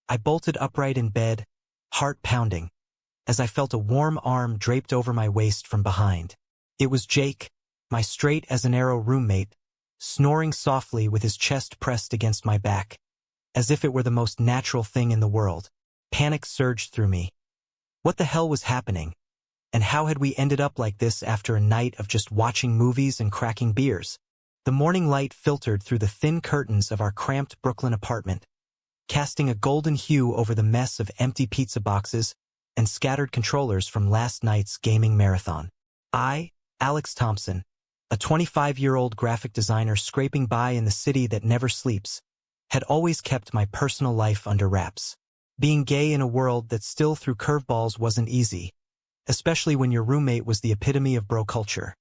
I bolted upright in bed, heart pounding, as I felt a warm arm draped over my waist from behind. It was Jake, my straight-as-an-arrow roommate, snoring softly with his chest pressed against my back, as if it were the most natural thing in the world. Panic surged through me. What the hell was happening? And how had we ended up like this after a night of just watching movies and cracking beers? The morning light filtered through the thin curtains of our cramped Brooklyn apartment, casting a golden hue over the mess of empty pizza boxes and scattered controllers from last night's gaming marathon. I, Alex Thompson, a 25-year-old graphic designer scraping by in the city that never sleeps, had always kept my personal life under wraps. Being gay in a world that still threw curveballs wasn't easy, especially when your roommate was the epitome of bro culture.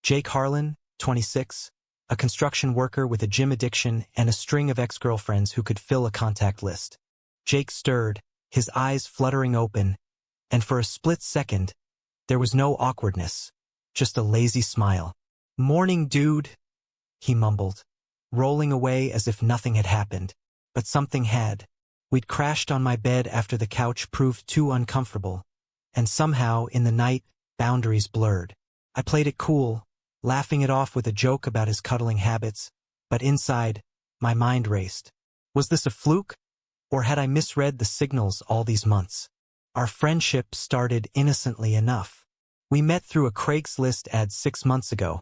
Jake Harlan, 26, a construction worker with a gym addiction and a string of ex-girlfriends who could fill a contact list. Jake stirred, his eyes fluttering open, and for a split second, there was no awkwardness, just a lazy smile. "Morning, dude," he mumbled, rolling away as if nothing had happened. But something had. We'd crashed on my bed after the couch proved too uncomfortable, and somehow, in the night, boundaries blurred. I played it cool, laughing it off with a joke about his cuddling habits, but inside, my mind raced. Was this a fluke? Or had I misread the signals all these months? Our friendship started innocently enough. We met through a Craigslist ad 6 months ago.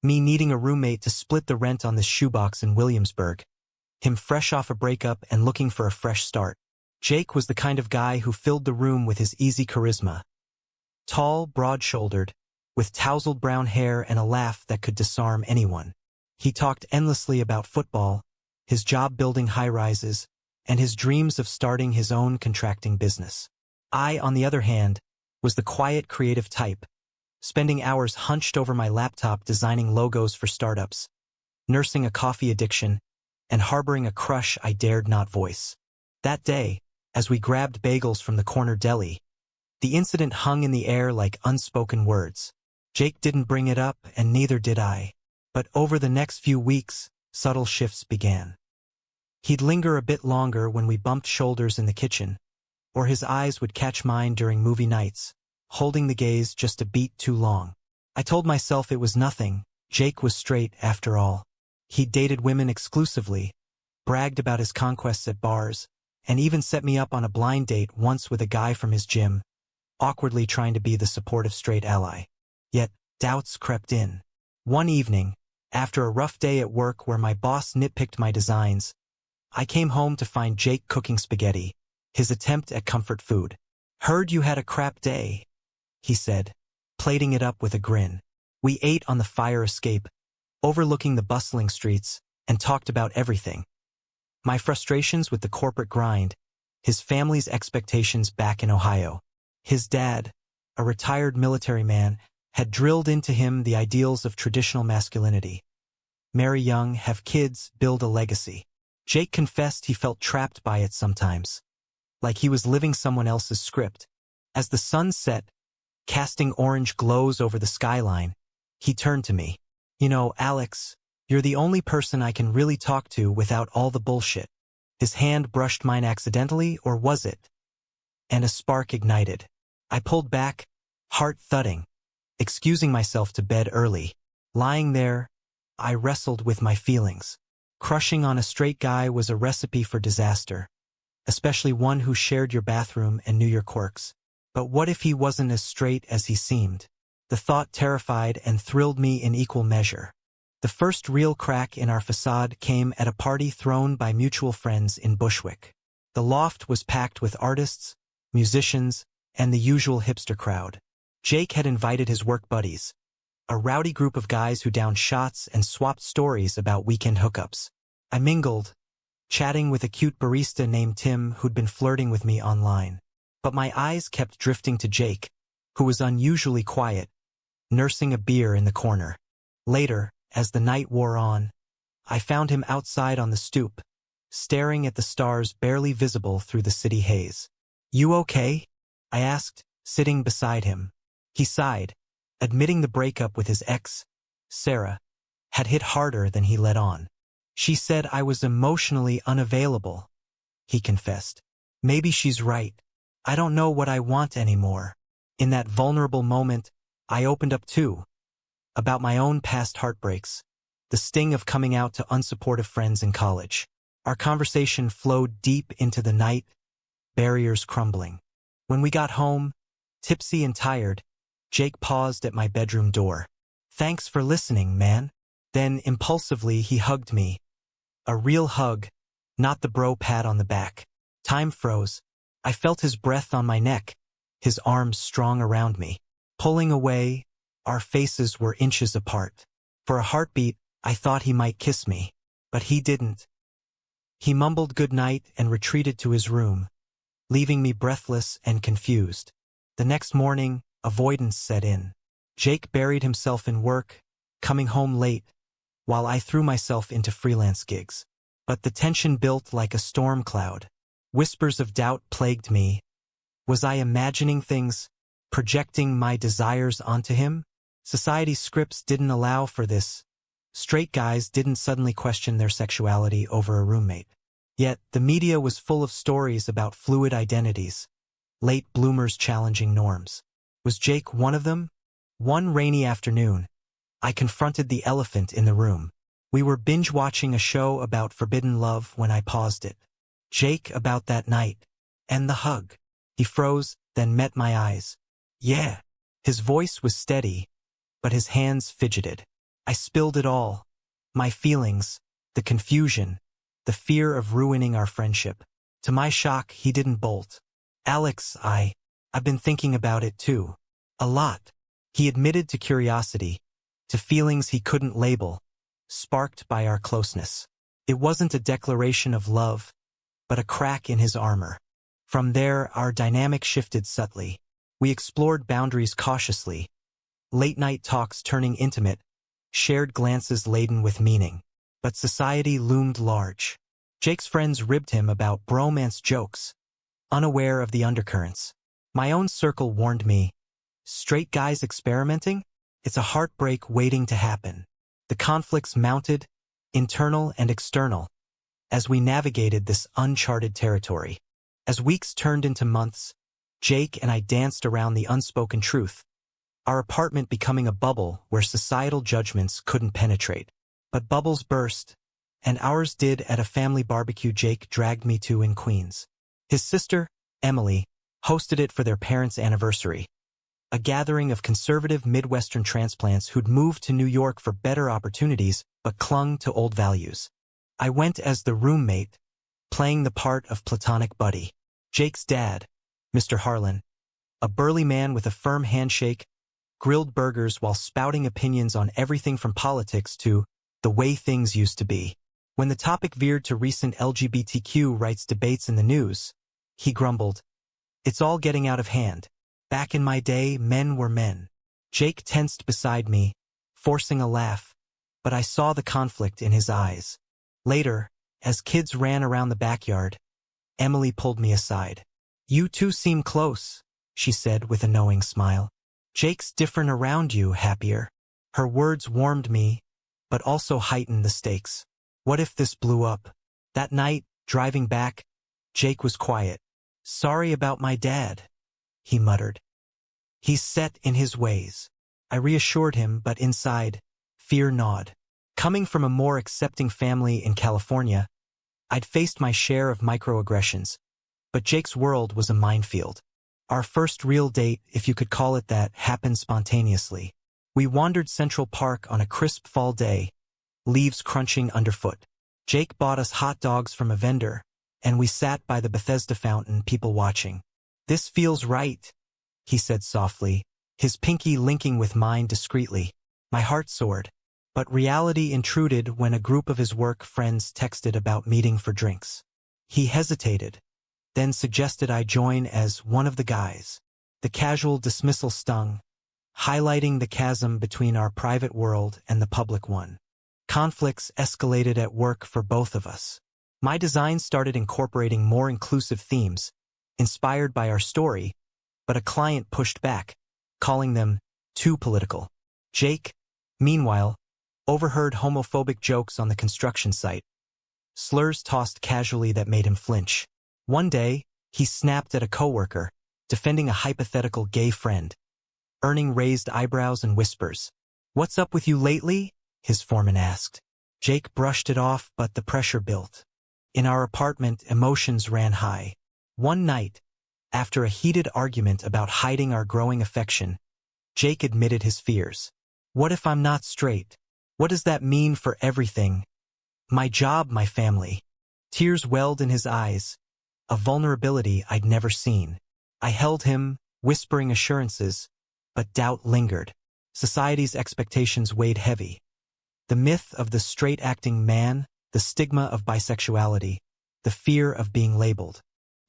Me needing a roommate to split the rent on this shoebox in Williamsburg. Him fresh off a breakup and looking for a fresh start. Jake was the kind of guy who filled the room with his easy charisma. Tall, broad-shouldered, with tousled brown hair and a laugh that could disarm anyone. He talked endlessly about football, his job building high-rises, and his dreams of starting his own contracting business. I, on the other hand, was the quiet, creative type, spending hours hunched over my laptop designing logos for startups, nursing a coffee addiction, and harboring a crush I dared not voice. That day, as we grabbed bagels from the corner deli, the incident hung in the air like unspoken words. Jake didn't bring it up, and neither did I. But over the next few weeks, subtle shifts began. He'd linger a bit longer when we bumped shoulders in the kitchen, or his eyes would catch mine during movie nights, holding the gaze just a beat too long. I told myself it was nothing. Jake was straight after all. He'd dated women exclusively, bragged about his conquests at bars, and even set me up on a blind date once with a guy from his gym, awkwardly trying to be the supportive straight ally. Yet, doubts crept in. One evening, after a rough day at work where my boss nitpicked my designs, I came home to find Jake cooking spaghetti, his attempt at comfort food. "Heard you had a crap day," he said, plating it up with a grin. We ate on the fire escape, overlooking the bustling streets, and talked about everything. My frustrations with the corporate grind, his family's expectations back in Ohio. His dad, a retired military man, had drilled into him the ideals of traditional masculinity. Marry young, have kids, build a legacy. Jake confessed he felt trapped by it sometimes, like he was living someone else's script. As the sun set, casting orange glows over the skyline, he turned to me. "You know, Alex, you're the only person I can really talk to without all the bullshit." His hand brushed mine accidentally, or was it? And a spark ignited. I pulled back, heart thudding, excusing myself to bed early. Lying there, I wrestled with my feelings. Crushing on a straight guy was a recipe for disaster, especially one who shared your bathroom and knew your quirks. But what if he wasn't as straight as he seemed? The thought terrified and thrilled me in equal measure. The first real crack in our facade came at a party thrown by mutual friends in Bushwick. The loft was packed with artists, musicians, and the usual hipster crowd. Jake had invited his work buddies, a rowdy group of guys who downed shots and swapped stories about weekend hookups. I mingled, chatting with a cute barista named Tim who'd been flirting with me online. But my eyes kept drifting to Jake, who was unusually quiet, nursing a beer in the corner. Later, as the night wore on, I found him outside on the stoop, staring at the stars barely visible through the city haze. "You okay?" I asked, sitting beside him. He sighed, admitting the breakup with his ex, Sarah, had hit harder than he let on. She said I was emotionally unavailable. he confessed. Maybe she's right. I don't know what I want anymore. In that vulnerable moment, I opened up too, about my own past heartbreaks, the sting of coming out to unsupportive friends in college. Our conversation flowed deep into the night, barriers crumbling. When we got home, tipsy and tired, Jake paused at my bedroom door. Thanks for listening, man. Then, impulsively, he hugged me. A real hug, not the bro pat on the back. Time froze. I felt his breath on my neck, his arms strong around me. Pulling away, our faces were inches apart. For a heartbeat, I thought he might kiss me, but he didn't. He mumbled goodnight and retreated to his room, leaving me breathless and confused. The next morning, avoidance set in. Jake buried himself in work, coming home late, while I threw myself into freelance gigs. But the tension built like a storm cloud. Whispers of doubt plagued me. Was I imagining things, projecting my desires onto him? Society's scripts didn't allow for this. Straight guys didn't suddenly question their sexuality over a roommate. Yet, the media was full of stories about fluid identities, late bloomers challenging norms. Was Jake one of them? One rainy afternoon, I confronted the elephant in the room. We were binge-watching a show about forbidden love when I paused it. Jake, about that night. And the hug. He froze, then met my eyes. Yeah. His voice was steady, but his hands fidgeted. I spilled it all. My feelings, the confusion, the fear of ruining our friendship. To my shock, he didn't bolt. Alex, I've been thinking about it too. A lot. He admitted to curiosity, to feelings he couldn't label, sparked by our closeness. It wasn't a declaration of love, but a crack in his armor. From there, our dynamic shifted subtly. We explored boundaries cautiously, late-night talks turning intimate, shared glances laden with meaning. But society loomed large. Jake's friends ribbed him about bromance jokes, unaware of the undercurrents. My own circle warned me, straight guys experimenting? It's a heartbreak waiting to happen. The conflicts mounted, internal and external, as we navigated this uncharted territory. As weeks turned into months, Jake and I danced around the unspoken truth, our apartment becoming a bubble where societal judgments couldn't penetrate. But bubbles burst, and ours did at a family barbecue Jake dragged me to in Queens. His sister, Emily, hosted it for their parents' anniversary, a gathering of conservative Midwestern transplants who'd moved to New York for better opportunities but clung to old values. I went as the roommate, playing the part of platonic buddy. Jake's dad, Mr. Harlan, a burly man with a firm handshake, grilled burgers while spouting opinions on everything from politics to the way things used to be. When the topic veered to recent LGBTQ rights debates in the news, he grumbled, "It's all getting out of hand. Back in my day, men were men." Jake tensed beside me, forcing a laugh, but I saw the conflict in his eyes. Later, as kids ran around the backyard, Emily pulled me aside. "You two seem close," she said with a knowing smile. "Jake's different around you, happier." Her words warmed me, but also heightened the stakes. What if this blew up? That night, driving back, Jake was quiet. "Sorry about my dad," he muttered. "He's set in his ways." I reassured him, but inside, fear gnawed. Coming from a more accepting family in California, I'd faced my share of microaggressions, but Jake's world was a minefield. Our first real date, if you could call it that, happened spontaneously. We wandered Central Park on a crisp fall day, leaves crunching underfoot. Jake bought us hot dogs from a vendor, and we sat by the Bethesda fountain, people watching. "This feels right," he said softly, his pinky linking with mine discreetly. My heart soared, but reality intruded when a group of his work friends texted about meeting for drinks. He hesitated, then suggested I join as one of the guys. The casual dismissal stung, highlighting the chasm between our private world and the public one. Conflicts escalated at work for both of us. My design started incorporating more inclusive themes, inspired by our story, but a client pushed back, calling them too political. Jake, meanwhile, overheard homophobic jokes on the construction site, slurs tossed casually that made him flinch. One day, he snapped at a coworker, defending a hypothetical gay friend, earning raised eyebrows and whispers. "What's up with you lately?" his foreman asked. Jake brushed it off, but the pressure built. In our apartment, emotions ran high. One night, after a heated argument about hiding our growing affection, Jake admitted his fears. "What if I'm not straight? What does that mean for everything? My job, my family." Tears welled in his eyes, a vulnerability I'd never seen. I held him, whispering assurances, but doubt lingered. Society's expectations weighed heavy. The myth of the straight-acting man, the stigma of bisexuality, the fear of being labeled.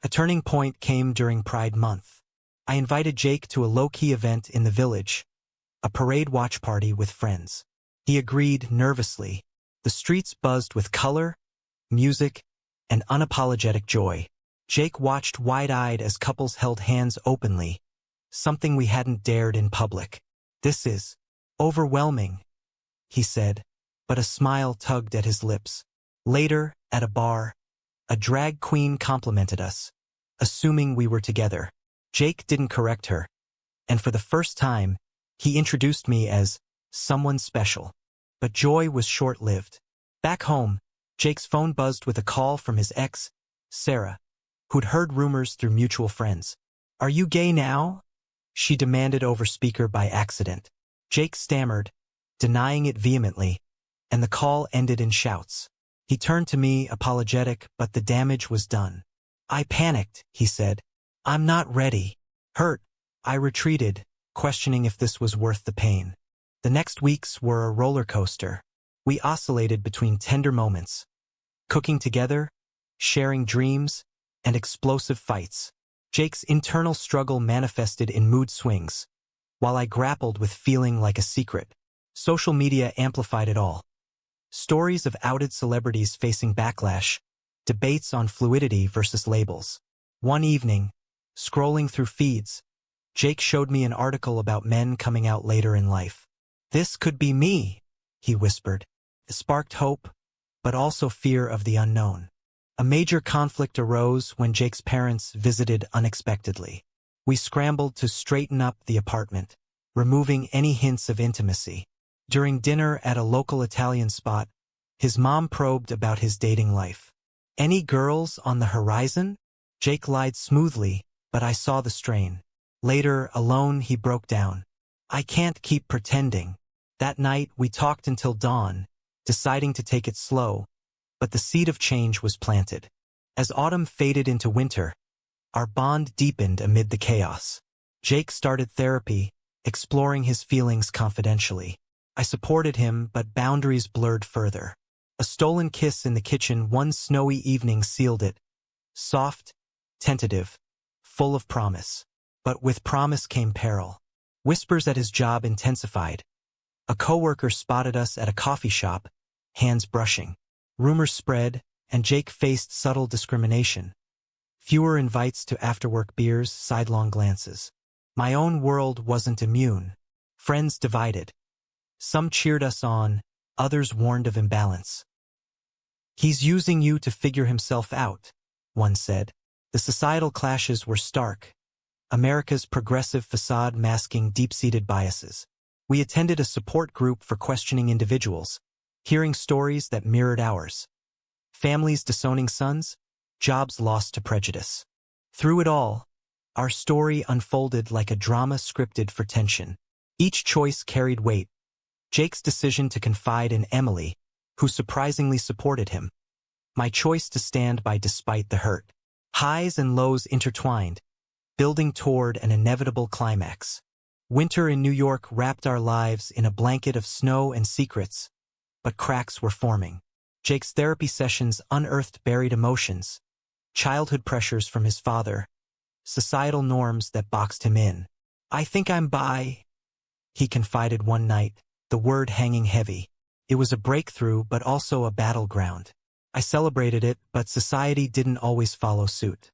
A turning point came during Pride Month. I invited Jake to a low-key event in the village, a parade watch party with friends. He agreed nervously. The streets buzzed with color, music, and unapologetic joy. Jake watched wide-eyed as couples held hands openly, something we hadn't dared in public. "This is overwhelming," he said, but a smile tugged at his lips. Later, at a bar, a drag queen complimented us, assuming we were together. Jake didn't correct her, and for the first time, he introduced me as someone special. But joy was short-lived. Back home, Jake's phone buzzed with a call from his ex, Sarah, who'd heard rumors through mutual friends. "Are you gay now?" she demanded over speaker by accident. Jake stammered, denying it vehemently, and the call ended in shouts. He turned to me, apologetic, but the damage was done. "I panicked," he said. "I'm not ready." Hurt, I retreated, questioning if this was worth the pain. The next weeks were a roller coaster. We oscillated between tender moments, cooking together, sharing dreams, and explosive fights. Jake's internal struggle manifested in mood swings, while I grappled with feeling like a secret. Social media amplified it all. Stories of outed celebrities facing backlash, debates on fluidity versus labels. One evening, scrolling through feeds, Jake showed me an article about men coming out later in life. "This could be me," he whispered. It sparked hope, but also fear of the unknown. A major conflict arose when Jake's parents visited unexpectedly. We scrambled to straighten up the apartment, removing any hints of intimacy. During dinner at a local Italian spot, his mom probed about his dating life. "Any girls on the horizon?" Jake lied smoothly, but I saw the strain. Later, alone, he broke down. "I can't keep pretending." That night, we talked until dawn, deciding to take it slow, but the seed of change was planted. As autumn faded into winter, our bond deepened amid the chaos. Jake started therapy, exploring his feelings confidentially. I supported him, but boundaries blurred further. A stolen kiss in the kitchen one snowy evening sealed it. Soft, tentative, full of promise. But with promise came peril. Whispers at his job intensified. A coworker spotted us at a coffee shop, hands brushing. Rumors spread, and Jake faced subtle discrimination. Fewer invites to after-work beers, sidelong glances. My own world wasn't immune. Friends divided. Some cheered us on, others warned of imbalance. "He's using you to figure himself out," one said. The societal clashes were stark, America's progressive facade masking deep-seated biases. We attended a support group for questioning individuals, hearing stories that mirrored ours. Families disowning sons, jobs lost to prejudice. Through it all, our story unfolded like a drama scripted for tension. Each choice carried weight. Jake's decision to confide in Emily, who surprisingly supported him. My choice to stand by despite the hurt. Highs and lows intertwined, building toward an inevitable climax. Winter in New York wrapped our lives in a blanket of snow and secrets, but cracks were forming. Jake's therapy sessions unearthed buried emotions, childhood pressures from his father, societal norms that boxed him in. "I think I'm bi," he confided one night, the word hanging heavy. It was a breakthrough, but also a battleground. I celebrated it, but society didn't always follow suit.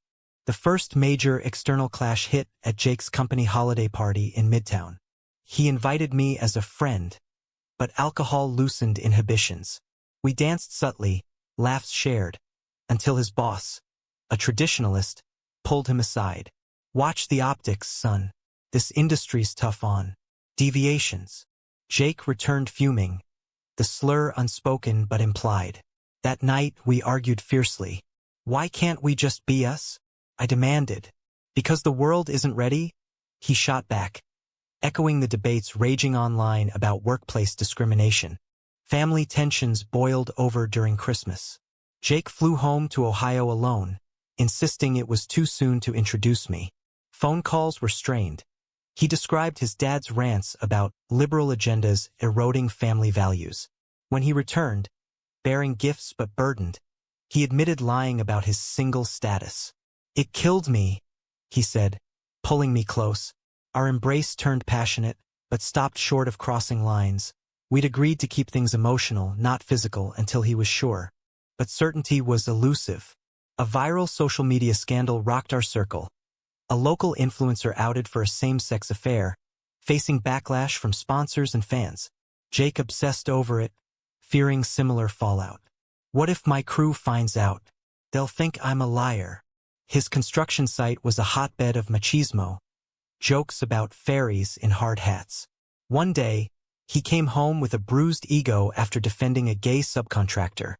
The first major external clash hit at Jake's company holiday party in Midtown. He invited me as a friend, but alcohol loosened inhibitions. We danced subtly, laughs shared, until his boss, a traditionalist, pulled him aside. "Watch the optics, son. This industry's tough on deviations." Jake returned fuming, the slur unspoken but implied. That night we argued fiercely. "Why can't we just be us?" I demanded. "Because the world isn't ready?" he shot back, echoing the debates raging online about workplace discrimination. Family tensions boiled over during Christmas. Jake flew home to Ohio alone, insisting it was too soon to introduce me. Phone calls were strained. He described his dad's rants about liberal agendas eroding family values. When he returned, bearing gifts but burdened, he admitted lying about his single status. "It killed me," he said, pulling me close. Our embrace turned passionate, but stopped short of crossing lines. We'd agreed to keep things emotional, not physical, until he was sure. But certainty was elusive. A viral social media scandal rocked our circle. A local influencer outed for a same-sex affair, facing backlash from sponsors and fans. Jake obsessed over it, fearing similar fallout. "What if my crew finds out? They'll think I'm a liar." His construction site was a hotbed of machismo, jokes about fairies in hard hats. One day, he came home with a bruised ego after defending a gay subcontractor,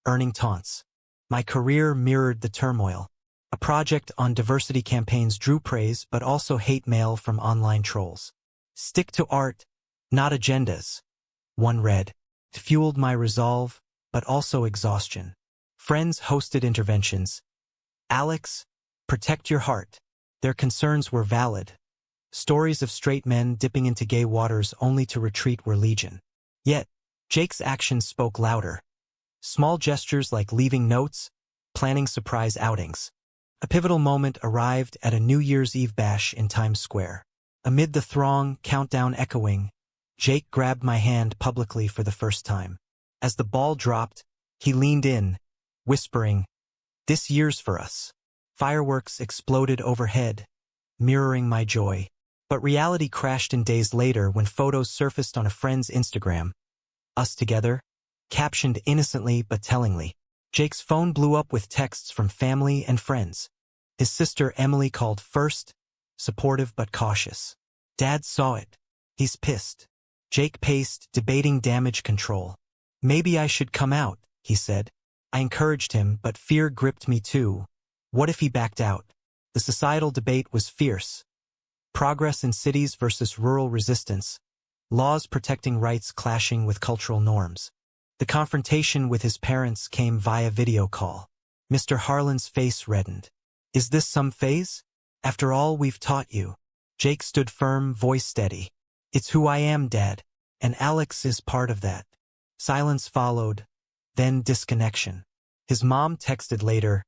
earning taunts. My career mirrored the turmoil. A project on diversity campaigns drew praise but also hate mail from online trolls. "Stick to art, not agendas," one read. It fueled my resolve, but also exhaustion. Friends hosted interventions. "Alex, protect your heart." Their concerns were valid. Stories of straight men dipping into gay waters only to retreat were legion. Yet, Jake's actions spoke louder. Small gestures like leaving notes, planning surprise outings. A pivotal moment arrived at a New Year's Eve bash in Times Square. Amid the throng, countdown echoing, Jake grabbed my hand publicly for the first time. As the ball dropped, he leaned in, whispering, "This year's for us." Fireworks exploded overhead, mirroring my joy. But reality crashed in days later when photos surfaced on a friend's Instagram. Us together, captioned innocently but tellingly. Jake's phone blew up with texts from family and friends. His sister Emily called first, supportive but cautious. Dad saw it. He's pissed. Jake paced, debating damage control. "Maybe I should come out," he said. I encouraged him, but fear gripped me too. What if he backed out? The societal debate was fierce. Progress in cities versus rural resistance. Laws protecting rights clashing with cultural norms. The confrontation with his parents came via video call. Mr. Harlan's face reddened. "Is this some phase? After all we've taught you." Jake stood firm, voice steady. "It's who I am, Dad, and Alex is part of that." Silence followed, then disconnection. His mom texted later,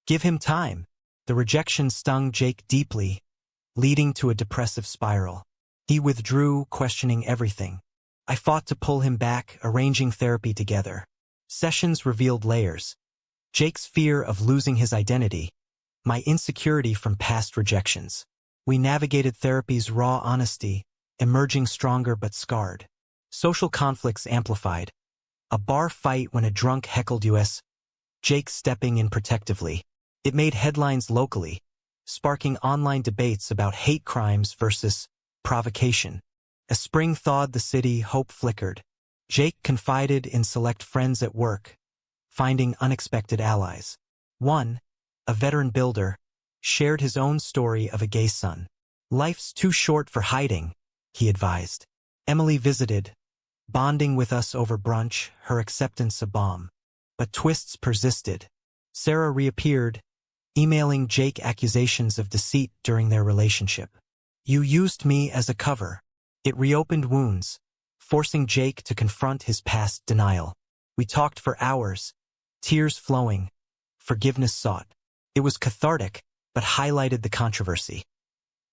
"Give him time." The rejection stung Jake deeply, leading to a depressive spiral. He withdrew, questioning everything. I fought to pull him back, arranging therapy together. Sessions revealed layers. Jake's fear of losing his identity, my insecurity from past rejections. We navigated therapy's raw honesty, emerging stronger but scarred. Social conflicts amplified. A bar fight when a drunk heckled us, Jake stepping in protectively. It made headlines locally, sparking online debates about hate crimes versus provocation. As spring thawed the city, hope flickered. Jake confided in select friends at work, finding unexpected allies. One, a veteran builder, shared his own story of a gay son. "Life's too short for hiding," he advised. Emily visited, bonding with us over brunch, her acceptance a balm. But twists persisted. Sarah reappeared, emailing Jake accusations of deceit during their relationship. "You used me as a cover." It reopened wounds, forcing Jake to confront his past denial. We talked for hours, tears flowing, forgiveness sought. It was cathartic, but highlighted the controversy.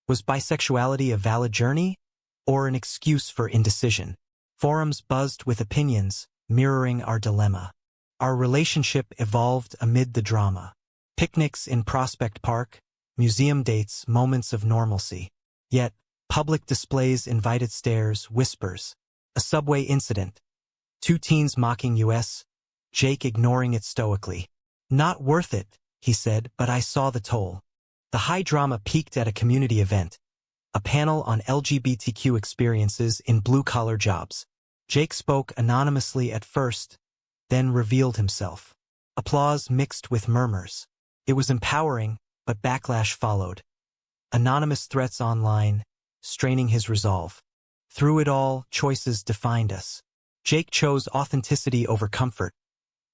Was bisexuality a valid journey, or an excuse for indecision? Forums buzzed with opinions, mirroring our dilemma. Our relationship evolved amid the drama. Picnics in Prospect Park, museum dates, moments of normalcy. Yet, public displays, invited stares, whispers. A subway incident. 2 teens mocking us, Jake ignoring it stoically. "Not worth it," he said, but I saw the toll. The high drama peaked at a community event, a panel on LGBTQ experiences in blue-collar jobs. Jake spoke anonymously at first, then revealed himself. Applause mixed with murmurs. It was empowering, but backlash followed. Anonymous threats online, straining his resolve. Through it all, choices defined us. Jake chose authenticity over comfort.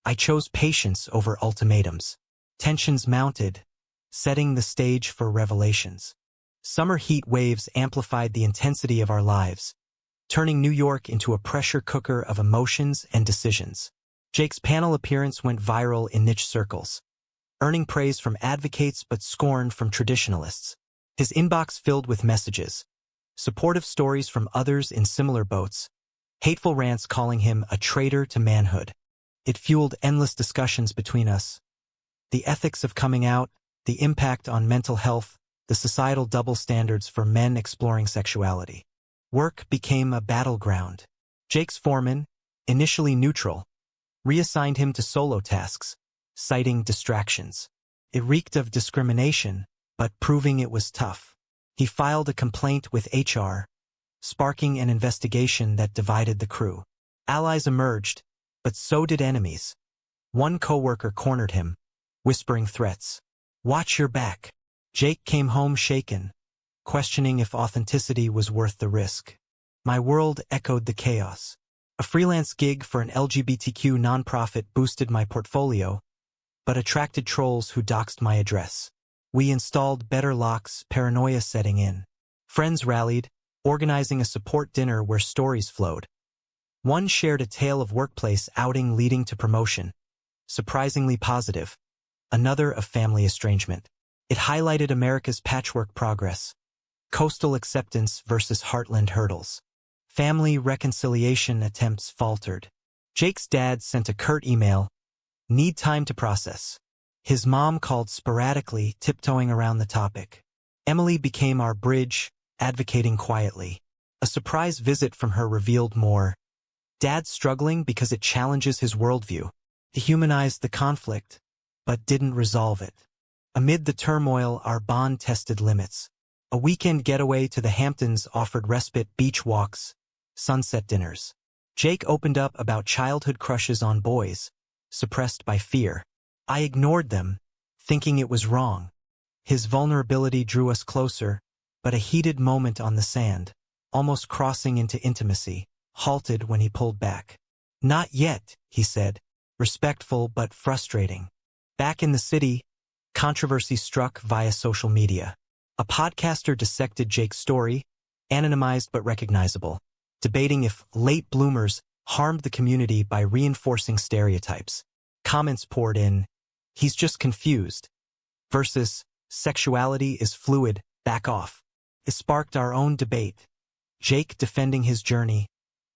I chose patience over ultimatums. Tensions mounted, setting the stage for revelations. Summer heat waves amplified the intensity of our lives, turning New York into a pressure cooker of emotions and decisions. Jake's panel appearance went viral in niche circles, earning praise from advocates but scorn from traditionalists. His inbox filled with messages, supportive stories from others in similar boats, hateful rants calling him a traitor to manhood. It fueled endless discussions between us. The ethics of coming out, the impact on mental health, the societal double standards for men exploring sexuality. Work became a battleground. Jake's foreman, initially neutral, reassigned him to solo tasks, citing distractions. It reeked of discrimination, but proving it was tough. He filed a complaint with HR, sparking an investigation that divided the crew. Allies emerged, but so did enemies. One coworker cornered him, whispering threats. "Watch your back." Jake came home shaken, questioning if authenticity was worth the risk. My world echoed the chaos. A freelance gig for an LGBTQ nonprofit boosted my portfolio, but attracted trolls who doxed my address. We installed better locks, paranoia setting in. Friends rallied, organizing a support dinner where stories flowed. One shared a tale of workplace outing leading to promotion, surprisingly positive. Another of family estrangement. It highlighted America's patchwork progress. Coastal acceptance versus heartland hurdles. Family reconciliation attempts faltered. Jake's dad sent a curt email, "Need time to process." His mom called sporadically, tiptoeing around the topic. Emily became our bridge, advocating quietly. A surprise visit from her revealed more. Dad's struggling because it challenges his worldview. He humanized the conflict, but didn't resolve it. Amid the turmoil, our bond tested limits. A weekend getaway to the Hamptons offered respite, beach walks, sunset dinners. Jake opened up about childhood crushes on boys, suppressed by fear. I ignored them, thinking it was wrong. His vulnerability drew us closer, but a heated moment on the sand, almost crossing into intimacy, halted when he pulled back. "Not yet," he said, respectful but frustrating. Back in the city, controversy struck via social media. A podcaster dissected Jake's story, anonymized but recognizable, debating if late bloomers harmed the community by reinforcing stereotypes. Comments poured in, "He's just confused," versus "Sexuality is fluid, back off." It sparked our own debate. Jake defending his journey,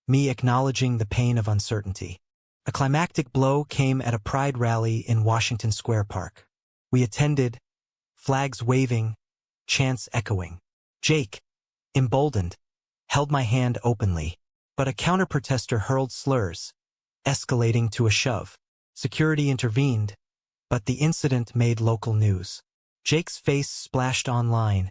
me acknowledging the pain of uncertainty. A climactic blow came at a pride rally in Washington Square Park. We attended, flags waving, chants echoing. Jake, emboldened, held my hand openly, but a counter-protester hurled slurs, escalating to a shove. Security intervened, but the incident made local news. Jake's face splashed online,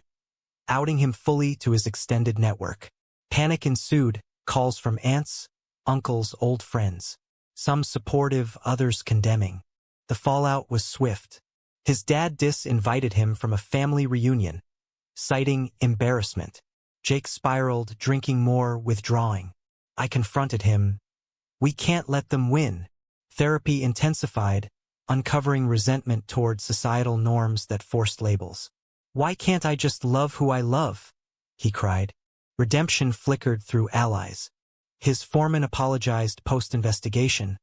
outing him fully to his extended network. Panic ensued, calls from aunts, uncles, old friends. Some supportive, others condemning. The fallout was swift. His dad disinvited him from a family reunion, citing embarrassment. Jake spiraled, drinking more, withdrawing. I confronted him. "We can't let them win." Therapy intensified, uncovering resentment toward societal norms that forced labels. "Why can't I just love who I love?" he cried. Redemption flickered through allies. His foreman apologized post-investigation,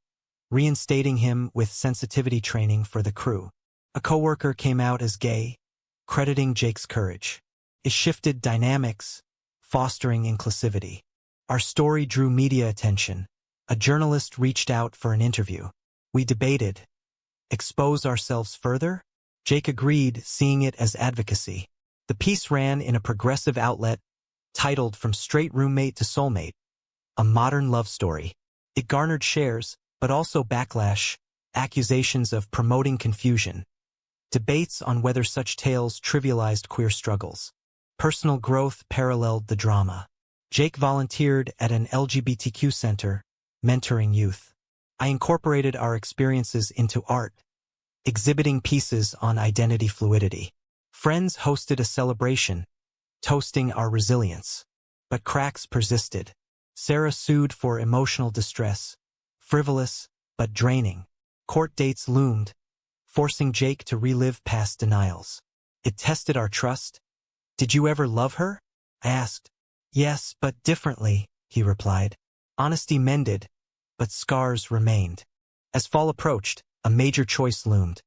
reinstating him with sensitivity training for the crew. A coworker came out as gay, crediting Jake's courage. It shifted dynamics, fostering inclusivity. Our story drew media attention. A journalist reached out for an interview. We debated. Expose ourselves further? Jake agreed, seeing it as advocacy. The piece ran in a progressive outlet, titled "From Straight Roommate to Soulmate," a modern love story. It garnered shares, but also backlash, accusations of promoting confusion. Debates on whether such tales trivialized queer struggles. Personal growth paralleled the drama. Jake volunteered at an LGBTQ center, mentoring youth. I incorporated our experiences into art, exhibiting pieces on identity fluidity. Friends hosted a celebration, toasting our resilience. But cracks persisted. Sarah sued for emotional distress, frivolous but draining. Court dates loomed, forcing Jake to relive past denials. It tested our trust. Did you ever love her? I asked. Yes, but differently, he replied. Honesty mended, but scars remained. As fall approached, a major choice loomed.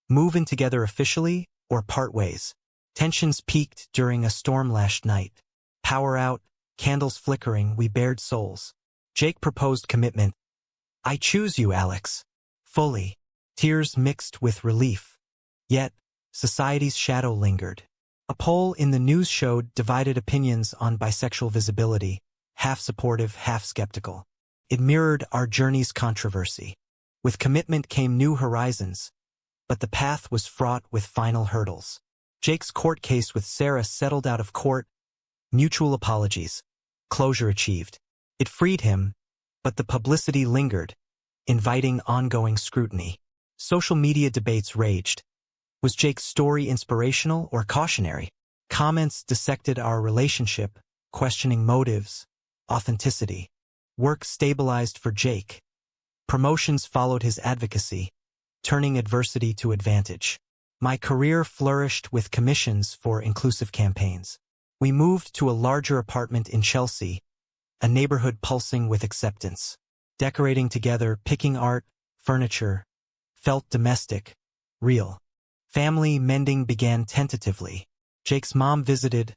Move in together officially or part ways. Tensions peaked during a storm-lashed night. Power out, candles flickering, we bared souls. Jake proposed commitment. I choose you, Alex. Fully. Tears mixed with relief. Yet, society's shadow lingered. A poll in the news showed divided opinions on bisexual visibility, half supportive, half skeptical. It mirrored our journey's controversy. With commitment came new horizons, but the path was fraught with final hurdles. Jake's court case with Sarah settled out of court, mutual apologies, closure achieved. It freed him, but the publicity lingered, inviting ongoing scrutiny. Social media debates raged. Was Jake's story inspirational or cautionary? Comments dissected our relationship, questioning motives, authenticity. Work stabilized for Jake. Promotions followed his advocacy, turning adversity to advantage. My career flourished with commissions for inclusive campaigns. We moved to a larger apartment in Chelsea, a neighborhood pulsing with acceptance. Decorating together, picking art, furniture, felt domestic, real. Family mending began tentatively. Jake's mom visited,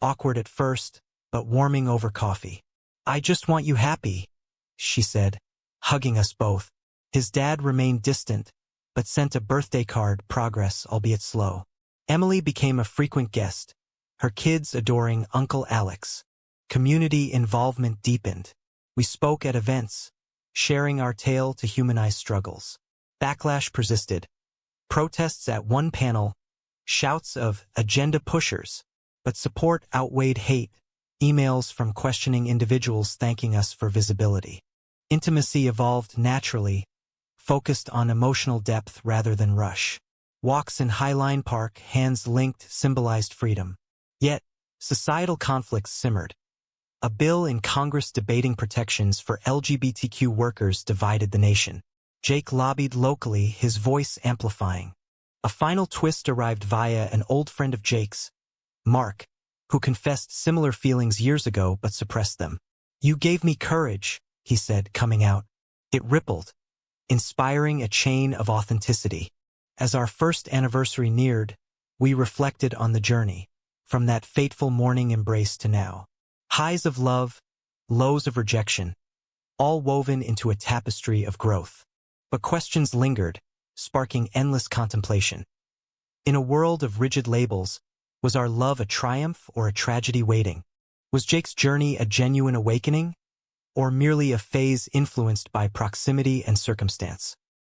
awkward at first, but warming over coffee. I just want you happy, she said, hugging us both. His dad remained distant, but sent a birthday card, progress albeit slow. Emily became a frequent guest, her kids adoring Uncle Alex. Community involvement deepened. We spoke at events, sharing our tale to humanize struggles. Backlash persisted. Protests at one panel, shouts of agenda pushers, but support outweighed hate, emails from questioning individuals thanking us for visibility. Intimacy evolved naturally, focused on emotional depth rather than rush. Walks in Highline Park, hands linked, symbolized freedom. Yet, societal conflicts simmered. A bill in Congress debating protections for LGBTQ workers divided the nation. Jake lobbied locally, his voice amplifying. A final twist arrived via an old friend of Jake's, Mark, who confessed similar feelings years ago but suppressed them. You gave me courage, he said, coming out. It rippled, inspiring a chain of authenticity. As our first anniversary neared, we reflected on the journey, from that fateful morning embrace to now. Highs of love, lows of rejection, all woven into a tapestry of growth. But questions lingered, sparking endless contemplation. In a world of rigid labels, was our love a triumph or a tragedy waiting? Was Jake's journey a genuine awakening, or merely a phase influenced by proximity and circumstance?